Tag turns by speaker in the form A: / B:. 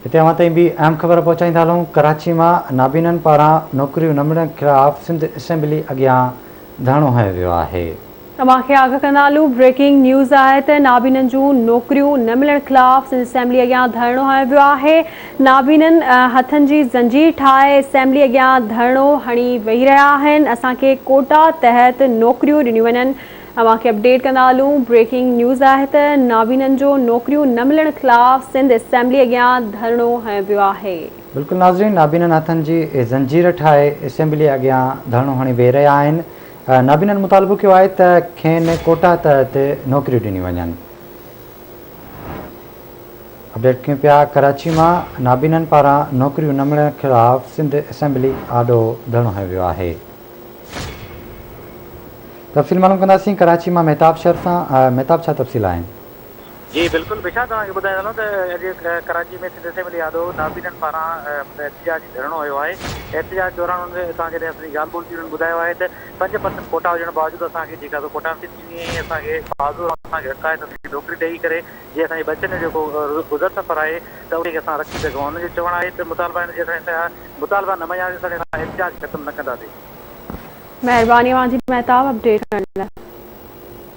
A: हिते अवां ताईं बि अहम ख़बर पहुचाईंदा हलूं। कराची में नाबीननि पारां नौकरियूं न मिलण ख़िलाफ़ सिंध असेंबली अॻियां धरणो हयो वियो आहे।
B: तव्हांखे आगाह कंदा हलूं, ब्रेकिंग न्यूज़ आहे त नाबीननि जूं नौकरियूं न मिलण ख़िलाफ़ सिंध असेंबली अॻियां धरणो हयो वियो आहे। नाबीननि हथनि जी ज़ंजीर ठाहे असेंबली अॻियां धरणो हणी वेही रहिया आहिनि। असांखे कोटा तहत नौकरियूं ॾिनियूं वञनि। तव्हांखे अपडेट कंदा हलूं, ब्रेकिंग न्यूज़ आहे त नाबीननि जो नौकरियूं न मिलण ख़िलाफ़ सिंध असेंबली अॻियां धरणो हयो वियो आहे।
A: बिल्कुलु नाज़रीन, नाबीननि हथनि जी ज़ंजीर ठाहे असेंबली अॻियां धरणो हणी वेही रहिया आहिनि। नाबीननि मुतालबो कयो आहे त खेनि कोटा तहत नौकरियूं ॾिनियूं वञनि। अपडेट कयूं पिया, कराची में नाबीननि पारां नौकरियूं न मिलण ख़िलाफ़ सिंध असेंबली आॾो धरणो हयो वियो आहे। तफ़सील मालूम कंदासीं कराची में मेहताब शहर सां। मेहताब, छा तफ़सील आहिनि?
C: जी बिल्कुल बिशा, तव्हांखे ॿुधाए हलूं त अॼु कराची में सिंध असेंबली आॾो नाबीननि पारां एहतजाज धरणो हुयो आहे। एहतजाज दौरान असां जॾहिं असांजी ॻाल्हि ॿोल थी हुननि ॿुधायो आहे त 5% कोटा हुजण बावजूदि असांखे जेका कोटा नसीब थींदी ऐं असांखे बाज़ूर असांखे हक़ायत नौकिरी ॾेई करे जीअं असांजे बचनि जो जेको गुज़र सफ़र आहे त उनखे असां रखी सघूं। हुनजो चवणु आहे त मुतालबा मुतालबा न मञासीं एहतजाज ख़तमु न कंदासीं।
B: महिरबानी तव्हांजी मेहताब अपडेट करण लाइ।